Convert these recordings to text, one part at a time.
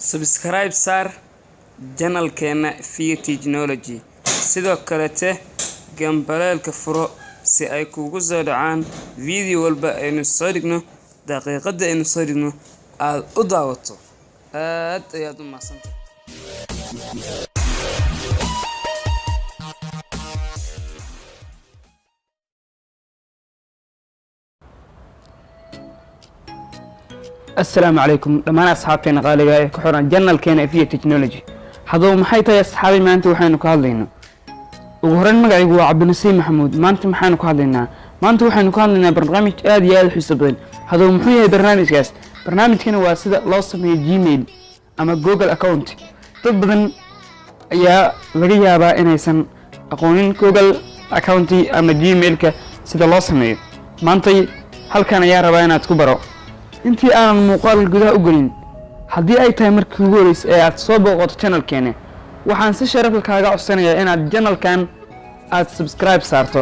subscribe saar channelkeena Fiya Technology sidoo kale gambaleelka furo si ay kugu soo dhacaan video walba aynu soo dhigno daqiiqada aynu soo dhigno aad u daawato aad ayaad u mahadsantahay. السلام عليكم لما أصحابنا قالوا كحران جنال كان فيه تكنولوجي هذا محيط أصحابي ما أنت وحين كهذلينا وهرن مقعي هو عبد النسيم محمود ما أنت محين كهذلينا ما أنت وحين كهذلينا برنامج آدي آدي حسابين هذا محيط برنامج كاس برنامج كان واسطة لازم جيميل أما جوجل أكاونت طبعا يا لقيها بقى إنه يسن أقولين جوجل أكاونتي أما جيميل كسيد لازم ما أنت هل كان يا ربنا تكبروا intii aan muuqaal gudaha u gelin hadii ay tahay markii ugu horeysay ee aad soo booqato channelkeena waxaan si sharaf leh kaaga codsanayaa inaad channelkan aad subscribe saarto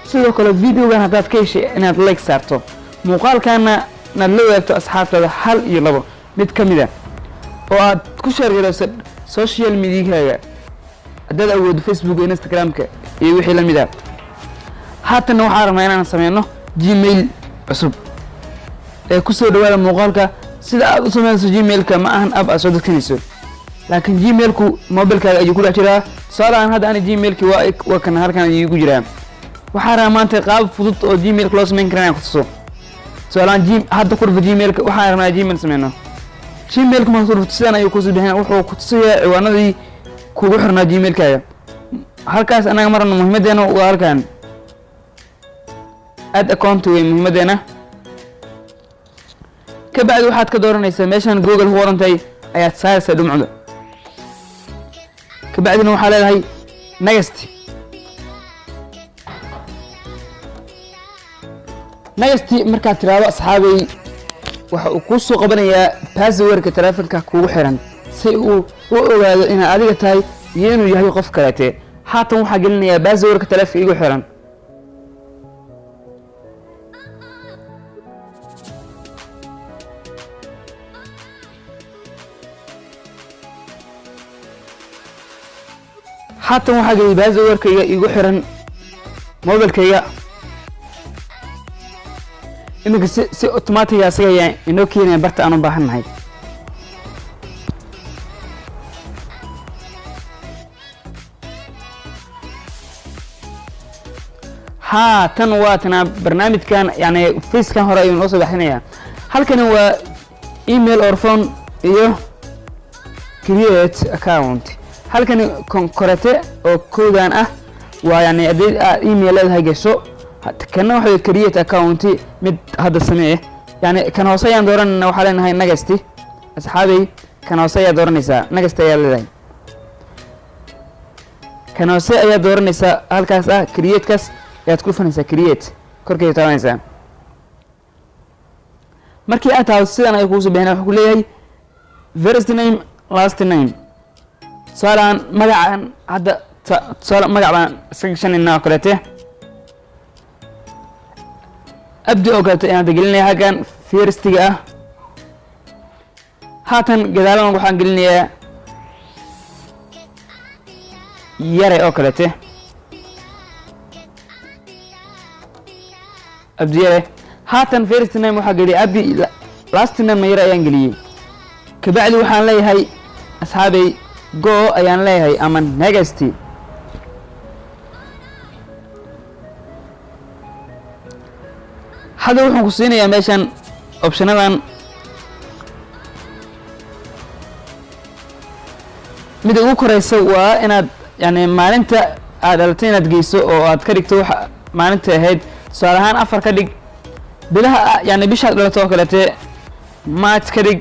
sidoo kale videogan hadaad ka heshay inaad like saarto muuqaalkana na la wadaagto asxaabtada hal iyo labo mid kamid ah oo aad ku share garayso social media-gaaga hadaad awood Facebook iyo Instagram-ka iyo wixii la mid ah haatan waxaan rabnaa inaan sameeyno Gmail cusub ee ku soo dhawaada muuqaalka sida aad u sameeyso Gmail-ka ma ahan app aad dadkanayso laakiin Gmail-ku mobile-kaaga ayuu ku dhex jiraa saalaan hadda aan Gmail-ki waa kan halkan ayuu ku jiraa waxaan rabaa maanta qaab fudud oo Gmail-ka loo sameyn karo ku tuso saalaan hadda ku rufo Gmail-ka waxaan rabaa Gmail sameeyno Gmail-ku ma soo rufto sidaan ayuu ku soo bixinaa wuxuu ku tusayaa ciwaanadii kugu xirnaa Gmail-kaaga halkaas anaga marna muhiimadeena waa halkan add account way muhiimadeena كبعد واحد كدورنيسا ميشان جوجل هو رنتي ايات سايسة دمعودة كبعد انو حالة هاي نايستي مركات تراوى اصحابي وكوسو قبنيا باسورك ترافنكا كوغو حيران سي او اوغادو انا اديغا تاي ينو يهي قف كالاتي حاطن وحا قلنيا باسورك ترافنكا ايغو حيران حتى waxaa galay baasawarkayga igu xiran mobilkayga imika si automatic ah asaga inoo keenay barta aan u baahanahay tan waa tan barnaamijkan yani face-kan hore ayuu noo soo baxinaya halkan waa email or phone iyo create account halkan konkorate oo koodaan ah waa yani email leedahay gasho kana waxa create account mid hadda samee yani kan hoose ayaan dooranayna waxa leenahay nagasti asxaabay kan hoose ayaa dooranaysa nagasti ayaa leedahay kan hoose ayaa dooranaysa halkaas ah create kas ayaa ku fanaysa create korkay taabanaysa markii aad tahay sidan ay ku soo bixinaa waxa ku leeyahay first name last name سؤالان مجاعن هذا سؤال مجاعن سكشن إنه كرته أبدأ أقرأ يعني تقولني هكذا فيرستيجا هاتن جدالنا وحن قلني يرى أقرأته أبدأ يرى هاتن فيرست نيم وحن قلني أبدأ لاست نيم يرى ينقلي كبعد وحن لي هاي أصحابي go ayaan leeyahay ama next hada wuxuu ku siinayaa meeshan optionadan mid ugu koreysa waa inaad yani maalinta aad dhalatay inaad geyso oo aad ka dhigto waxa maalinta ahayd su'aal ahaan 4 ka dhig bilaha yani bisha dhalato oo kale March ka dhig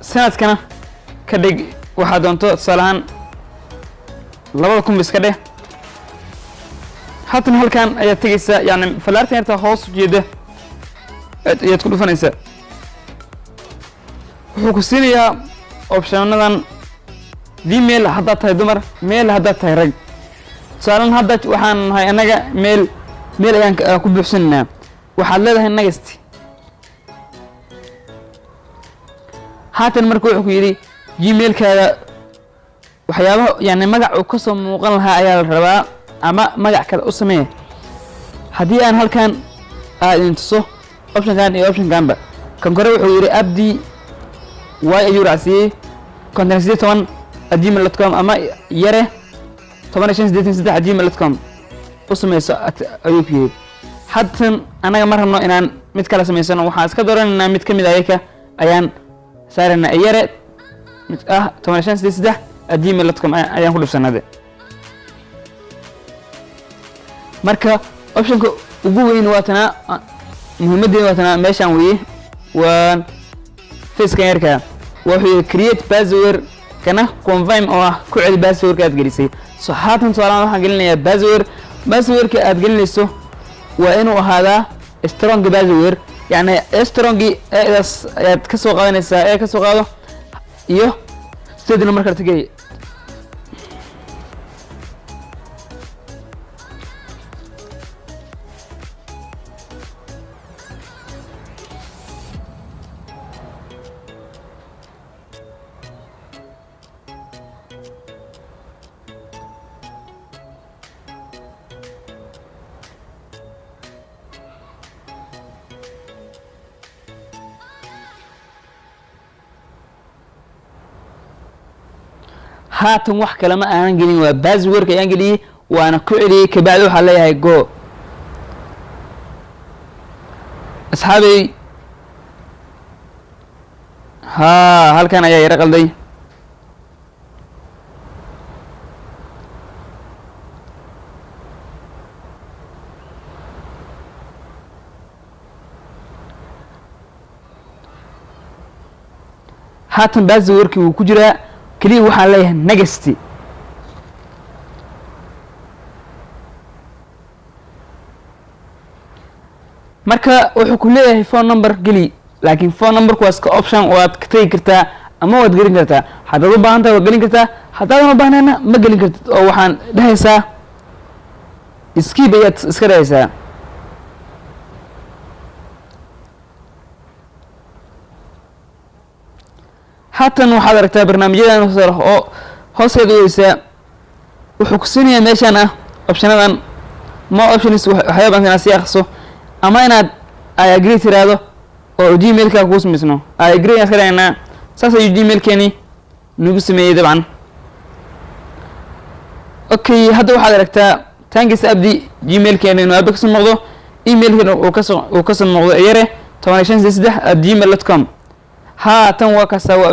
sanadkana ka dhig waxa doonto salahan 2000 biska dheh haatan halkan ayaa tagaysa yani falaarta inta hoos u jeeda ayaad ku dhufanaysa wuxuu ku siinayaa optionadan email hadda tahay dumar mail hadda tahay rag salahan hadda waxaan nahay anaga mail ayaan ku buuxsanaa waxaad leedahay next haatan markuu wuxuu ku yiri gmailkaada waxyaabaha yani magac uu kasoo muuqan lahaa ayaa la rabaa ama magac kale u samee. haddii aan halkan idin tuso optionkan iyo optionkanba, kan kore wuxuu yidhi abdi y ayuu raacsiiyey 5810@gmail.com ama yare 1583@gmail.com u sameyso ayuu ku yidhi. haddatan anaga ma rabno inaan mid kala samaysano, waxaan iska dooranaynaa mid ka mid ayaka ayaan saaraynaa yare mid 1583@gmail.com ayaan ku dhibsanade. marka optionka ugu weyn waa tanaa, muhiimadeena waa tanaa meeshaan weeye, waa facekan yarka wuxuu yidhi create password kana confirm oo ah ku celi passwordka aad gelisay. so haatan tusaalahaan waxaan gelinayaa passwordka aad gelinayso waa inuu ahaadaa strong password, yani strong eedaas ayaad ka soo qaadanaysaa, ee ka soo qaado iyo sidina markaa tagay. haatan wax kale ma aanan gelin, waa passwordka ayaan geliyey waana ku celiyey. kabacdi waxaa leeyahay go. asxaabey halkan ayaa yara qalday. haatan passwordki wuu ku jiraa, keliya waxaan leeyahay next. marka wuxuu ku leeyahay phone number geli, laakiin phone numberku waa iska option, waad ka tegi kartaa ama waad gelin kartaa. haddaad u baahan tahay waad gelin kartaa, haddaadan u baahnayna ma gelin kartid oo waxaan dhehaysaa skip ayaad iska dhehaysaa. haatan waxaad aragtaa barnaamijyadan oo hoosteeda weysaa wuxuu ku siinayaa meeshaan optionadan more options, waxyaabaan inaad sii akhriso ama inaad I agree tiraahdo oo gmailka kuu samaysno. I agree ayaan iska dhahaynaa. saas ayuu gmailkeeni nagu sameeyey dabcan. okay, hadda waxaad aragtaa thanks abdi, gmailkeeni inuu aaba kasoo muuqdo, emailkeena uu kasoo muuqdo yare 1583@gmail.com. haatan waa kasta waa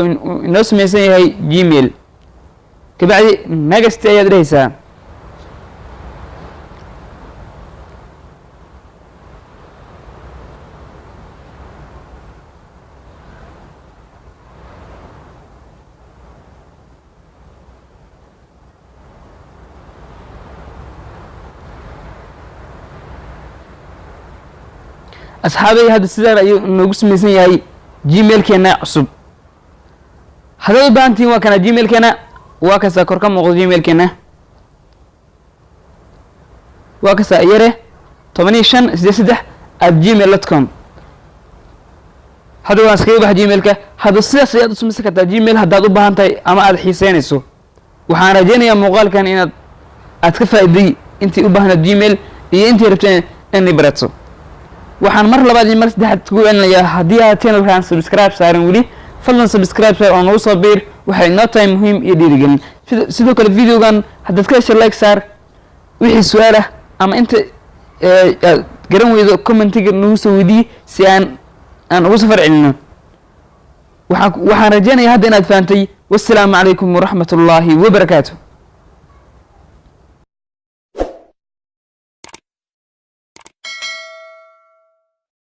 inoo samaysan yahay gmail. kabacdi next ayaad dhehaysaa. asxaabay hadda sidaan ayuu noogu samaysan yahay gmailkeena cusub. haddaad u baahan tihiin waa kana gmailkeena, waa kasta kor ka muuqdo gmailkeena, waa kasta yare 1583@gmail.com. hadda waan iskaga baxa gmailka. hadda sidaas ayaad u samaysan kartaa gmail haddaad u baahan tahay ama aad xiiseynayso. waxaan rajaynayaa muuqaalkan inaad ka faa'iiday intii u baahnayd gmail iyo intii rabteen inay barato. waxaan mar labaad iyo mar saddexaad kugu celinayaa, haddii aad channelkan subscribe saaran weli, fadlan subscribe saar oo nagu soo biir, waxay noo tahay muhiim iyo dhiirigelin. sidoo kale videogan haddaad ka heshay like saar, wixii su-aal ah ama inta garan weydo commentiga nagu soo weydiiye si aan ugu safar celino. waxaan rajaynayaa hadda inaad fahantay. wassalaamu calaykum waraxmatullaahi wabarakaatu.